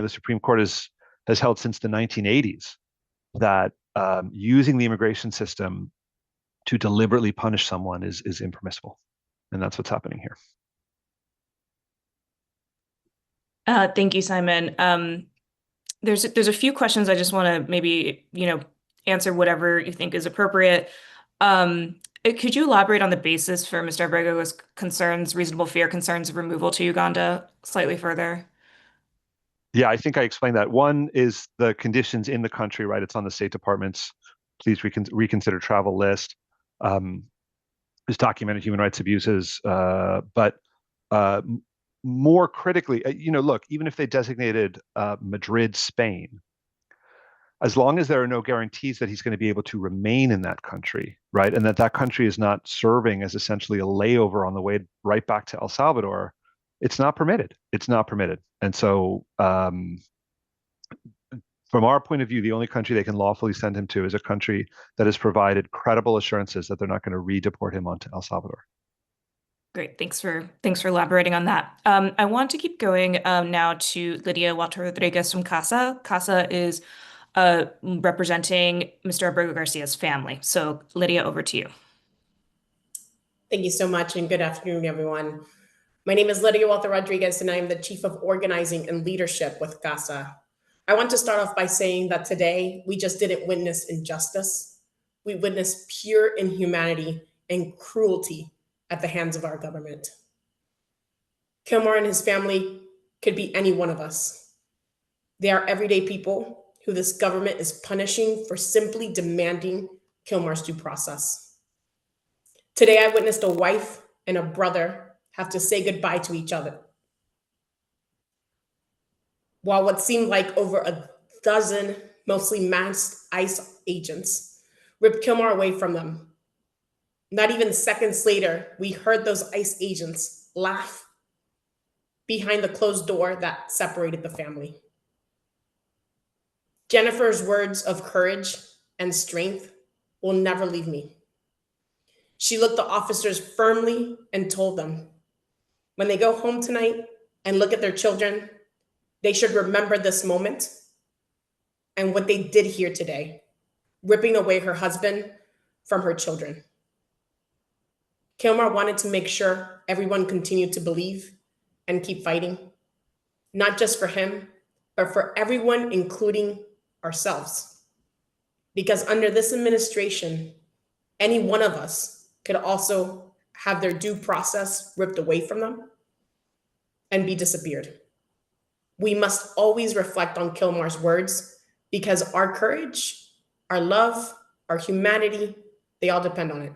the Supreme Court has held since the 1980s that using the immigration system to deliberately punish someone is impermissible. And that's what's happening here. Thank you, Simon. There's a few questions I just want to maybe, answer whatever you think is appropriate. Could you elaborate on the basis for Mr. Abrego's concerns, reasonable fear concerns of removal to Uganda slightly further? Yeah, I think I explained that. One is the conditions in the country, right? It's on the State Department's please reconsider travel list. There's documented human rights abuses, but more critically, look, even if they designated Madrid, Spain, as long as there are no guarantees that he's going to be able to remain in that country, right, and that country is not serving as essentially a layover on the way right back to El Salvador, it's not permitted. It's not permitted. And so from our point of view, the only country they can lawfully send him to is a country that has provided credible assurances that they're not going to redeport him onto El Salvador. Great. Thanks for elaborating on that. I want to keep going now to Lydia Walter Rodriguez from CASA. CASA is representing Mr. Abrego Garcia's family. So Lydia, over to you. Thank you so much, and good afternoon, everyone. My name is Lydia Walter Rodriguez, and I am the Chief of Organizing and Leadership with CASA. I want to start off by saying that today we just didn't witness injustice. We witnessed pure inhumanity and cruelty at the hands of our government. Kilmar and his family could be any one of us. They are everyday people who this government is punishing for simply demanding Kilmar's due process. Today, I witnessed a wife and a brother have to say goodbye to each other, while what seemed like over a dozen, mostly masked ICE agents, ripped Kilmar away from them. Not even seconds later, we heard those ICE agents laugh behind the closed door that separated the family. Jennifer's words of courage and strength will never leave me. She looked the officers firmly and told them, when they go home tonight and look at their children, they should remember this moment and what they did here today, ripping away her husband from her children. Kilmar wanted to make sure everyone continued to believe and keep fighting, not just for him, but for everyone, including ourselves. Because under this administration, any one of us could also have their due process ripped away from them and be disappeared. We must always reflect on Kilmar's words, because our courage, our love, our humanity, they all depend on it.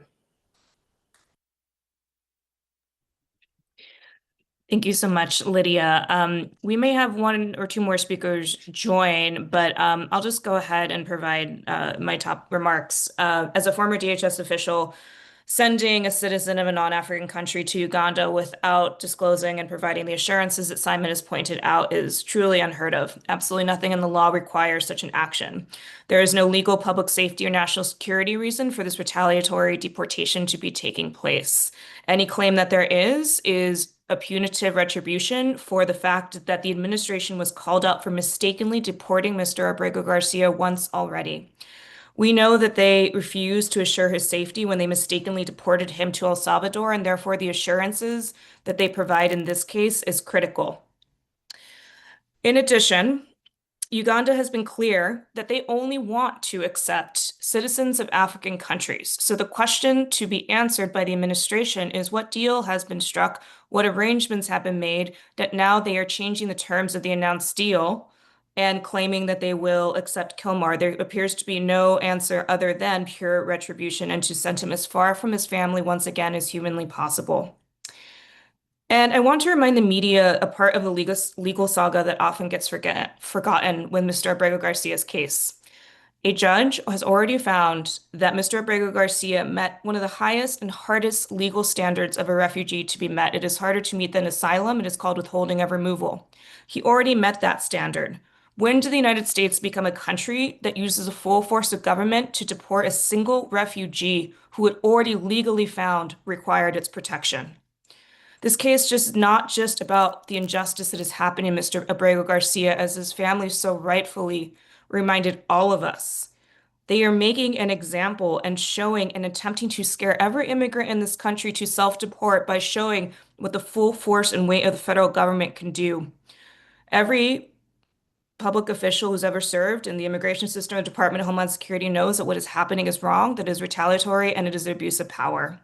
Thank you so much, Lydia. We may have one or two more speakers join, but I'll just go ahead and provide my top remarks. As a former DHS official, sending a citizen of a non-African country to Uganda without disclosing and providing the assurances that Simon has pointed out is truly unheard of. Absolutely nothing in the law requires such an action. There is no legal, public safety, or national security reason for this retaliatory deportation to be taking place. Any claim that there is a punitive retribution for the fact that the administration was called out for mistakenly deporting Mr. Abrego Garcia once already. We know that they refused to assure his safety when they mistakenly deported him to El Salvador, and therefore the assurances that they provide in this case is critical. In addition, Uganda has been clear that they only want to accept citizens of African countries. So the question to be answered by the administration is what deal has been struck, what arrangements have been made, that now they are changing the terms of the announced deal and claiming that they will accept Kilmar. There appears to be no answer other than pure retribution and to send him as far from his family once again as humanly possible. And I want to remind the media a part of the legal saga that often gets forgotten with Mr. Abrego Garcia's case. A judge has already found that Mr. Abrego Garcia met one of the highest and hardest legal standards of a refugee to be met. It is harder to meet than asylum. It is called withholding of removal. He already met that standard. When did the United States become a country that uses a full force of government to deport a single refugee who had already legally found required its protection? This case just not just about the injustice that is happening to Mr. Abrego Garcia, as his family so rightfully reminded all of us. They are making an example and showing and attempting to scare every immigrant in this country to self-deport by showing what the full force and weight of the federal government can do. Every public official who's ever served in the immigration system or Department of Homeland Security knows that what is happening is wrong, that is retaliatory, and it is an abuse of power.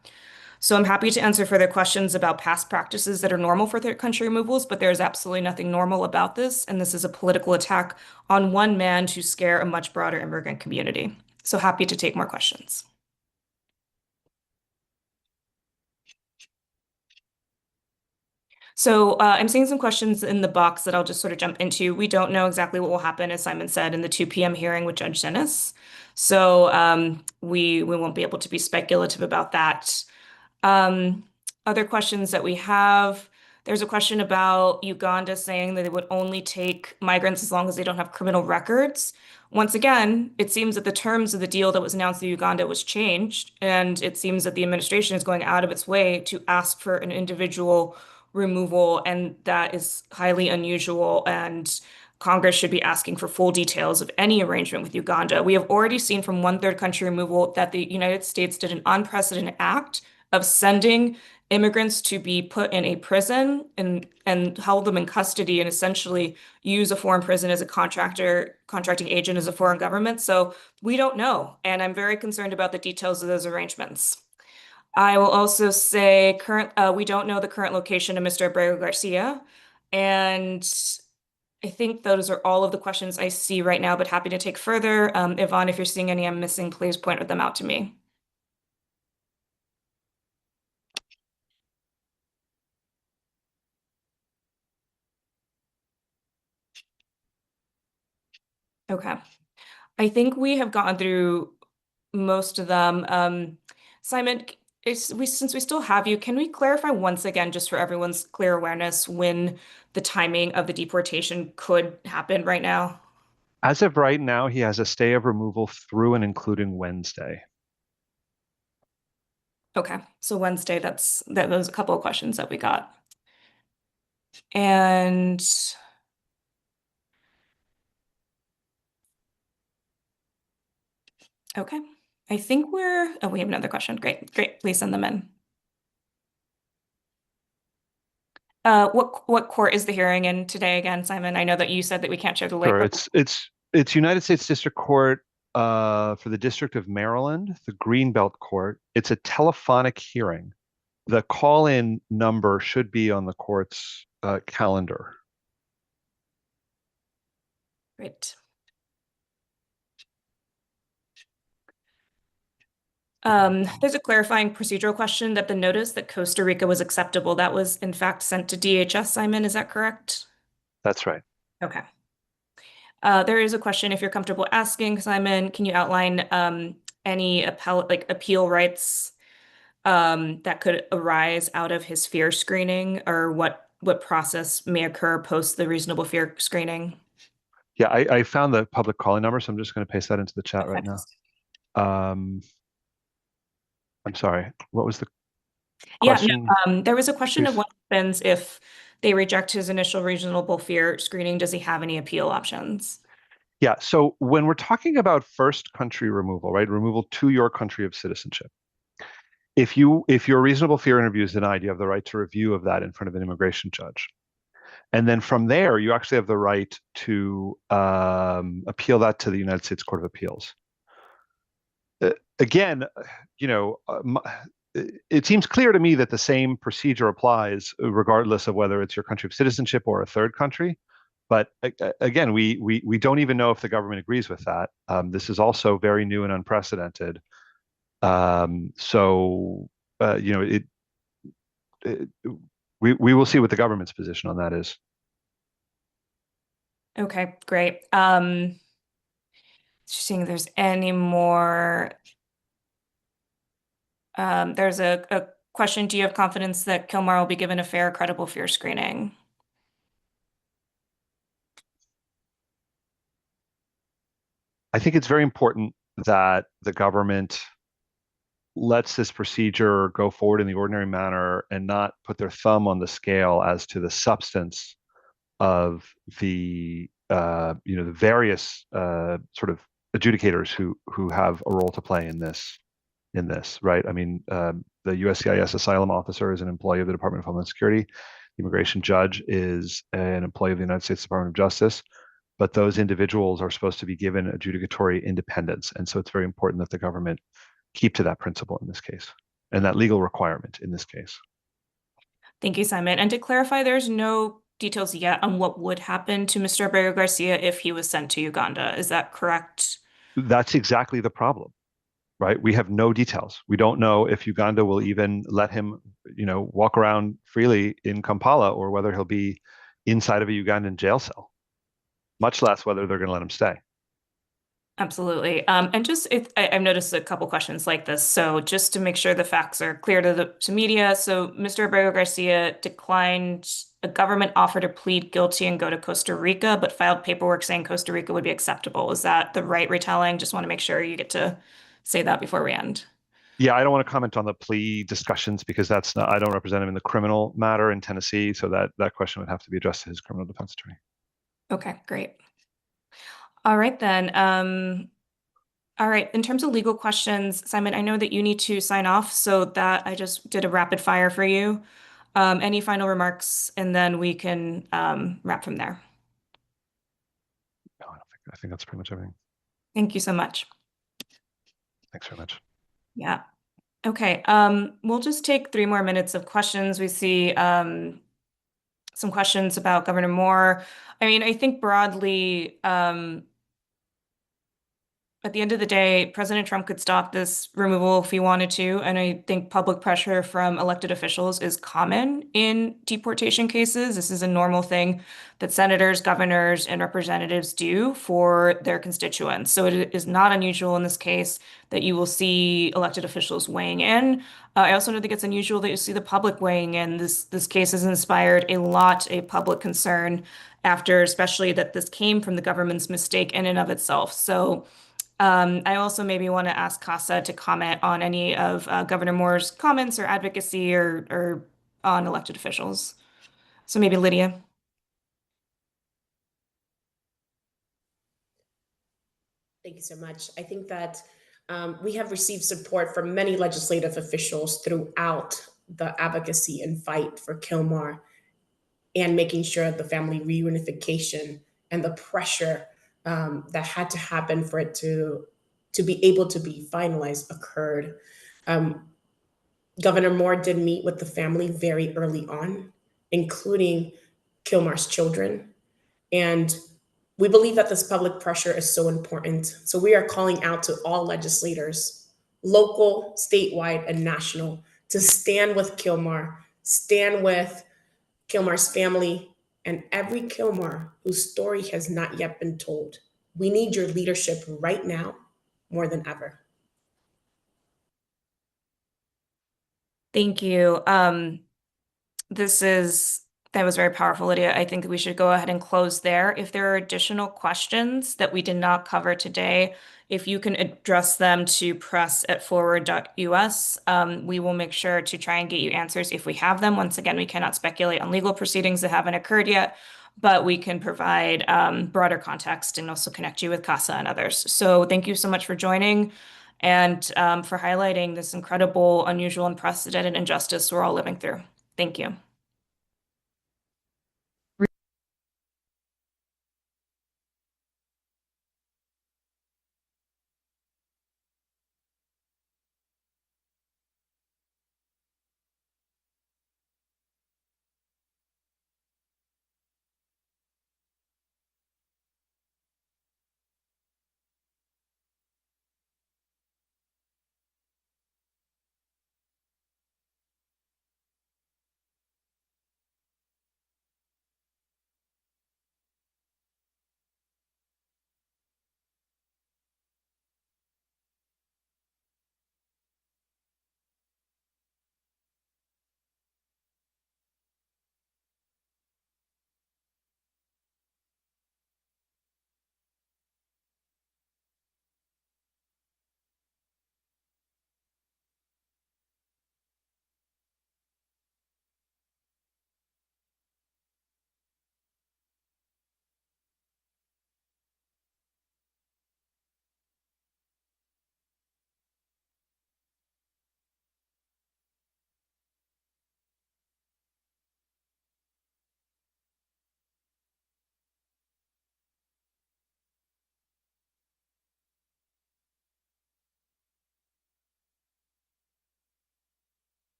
So I'm happy to answer further questions about past practices that are normal for third country removals, but there is absolutely nothing normal about this, and this is a political attack on one man to scare a much broader immigrant community. So happy to take more questions. So I'm seeing some questions in the box that I'll just sort of jump into. We don't know exactly what will happen, as Simon said, in the 2 p.m. hearing with Judge Dennis. So we won't be able to be speculative about that. Other questions that we have, there's a question about Uganda saying that they would only take migrants as long as they don't have criminal records. Once again, it seems that the terms of the deal that was announced in Uganda was changed, and it seems that the administration is going out of its way to ask for an individual removal, and that is highly unusual, and Congress should be asking for full details of any arrangement with Uganda. We have already seen from one third country removal that the United States did an unprecedented act of sending immigrants to be put in a prison and held them in custody and essentially use a foreign prison as a contracting agent as a foreign government. So we don't know. And I'm very concerned about the details of those arrangements. I will also say we don't know the current location of Mr. Abrego Garcia. And I think those are all of the questions I see right now, but happy to take further. Yvonne, if you're seeing any I'm missing, please point them out to me. Okay. I think we have gotten through most of them. Simon, since we still have you, can we clarify once again, just for everyone's clear awareness, when the timing of the deportation could happen right now? As of right now, he has a stay of removal through and including Wednesday. Okay, so Wednesday, those a couple of questions that we got. And okay, I think oh, we have another question. Great, please send them in. What court is the hearing in today again, Simon? I know that you said that we can't share the link. Sure, it's United States District Court for the District of Maryland, the Greenbelt Court. It's a telephonic hearing. The call-in number should be on the court's calendar. Great. There's a clarifying procedural question that the notice that Costa Rica was acceptable, that was in fact sent to DHS, Simon, is that correct? That's right. Okay. There is a question, if you're comfortable asking, Simon, can you outline any appeal rights that could arise out of his fear screening, or what process may occur post the reasonable fear screening? Yeah, I found the public calling number, so I'm just going to paste that into the chat right now. I'm sorry, what was the question? Yeah, no, there was a question of what happens if they reject his initial reasonable fear screening. Does he have any appeal options? Yeah, so when we're talking about first country removal, right, removal to your country of citizenship, if your reasonable fear interview is denied, you have the right to review of that in front of an immigration judge. And then from there, you actually have the right to appeal that to the United States Court of Appeals. Again, it seems clear to me that the same procedure applies regardless of whether it's your country of citizenship or a third country. But again, we don't even know if the government agrees with that. This is also very new and unprecedented. We will see what the government's position on that is. Okay, great. Seeing if there's any more. There's a question, do you have confidence that Kilmar will be given a fair, credible fear screening? I think it's very important that the government lets this procedure go forward in the ordinary manner and not put their thumb on the scale as to the substance of the the various sort of adjudicators who have a role to play in this, right? I mean, the USCIS asylum officer is an employee of the Department of Homeland Security. The immigration judge is an employee of the United States Department of Justice. But those individuals are supposed to be given adjudicatory independence. And so it's very important that the government keep to that principle in this case and that legal requirement in this case. Thank you, Simon. And to clarify, there's no details yet on what would happen to Mr. Abrego Garcia if he was sent to Uganda. Is that correct? That's exactly the problem, right? We have no details. We don't know if Uganda will even let him, walk around freely in Kampala or whether he'll be inside of a Ugandan jail cell, much less whether they're going to let him stay. Absolutely. And I've noticed a couple questions like this. So just to make sure the facts are clear to media. So Mr. Abrego Garcia declined a government offer to plead guilty and go to Costa Rica, but filed paperwork saying Costa Rica would be acceptable. Is that the right retelling? Just want to make sure you get to say that before we end. Yeah, I don't want to comment on the plea discussions because I don't represent him in the criminal matter in Tennessee. So that question would have to be addressed to his criminal defense attorney. Okay, great. All right, then. All right, in terms of legal questions, Simon, I know that you need to sign off, so that I just did a rapid fire for you. Any final remarks, and then we can wrap from there. No, I think that's pretty much everything. Thank you so much. Thanks very much. Yeah. Okay, we'll just take 3 more minutes of questions. We see some questions about Governor Moore. I mean, I think broadly, at the end of the day, President Trump could stop this removal if he wanted to, and I think public pressure from elected officials is common in deportation cases. This is a normal thing that senators, governors, and representatives do for their constituents. So it is not unusual in this case that you will see elected officials weighing in. I also don't think it's unusual that you see the public weighing in. This case has inspired a public concern after, especially that this came from the government's mistake in and of itself. So I also maybe want to ask CASA to comment on any of Governor Moore's comments or advocacy or on elected officials. So maybe Lydia. Thank you so much. I think that we have received support from many legislative officials throughout the advocacy and fight for Kilmar and making sure the family reunification and the pressure that had to happen for it to be able to be finalized occurred. Governor Moore did meet with the family very early on, including Kilmar's children. And we believe that this public pressure is so important. So we are calling out to all legislators, local, statewide, and national, to stand with Kilmar, stand with Kilmar's family, and every Kilmar whose story has not yet been told. We need your leadership right now more than ever. Thank you. That was very powerful, Lydia. I think we should go ahead and close there. If there are additional questions that we did not cover today, if you can address them to press@forward.us, we will make sure to try and get you answers if we have them. Once again, we cannot speculate on legal proceedings that haven't occurred yet, but we can provide broader context and also connect you with CASA and others. So thank you so much for joining and for highlighting this incredible, unusual, unprecedented injustice we're all living through. Thank you.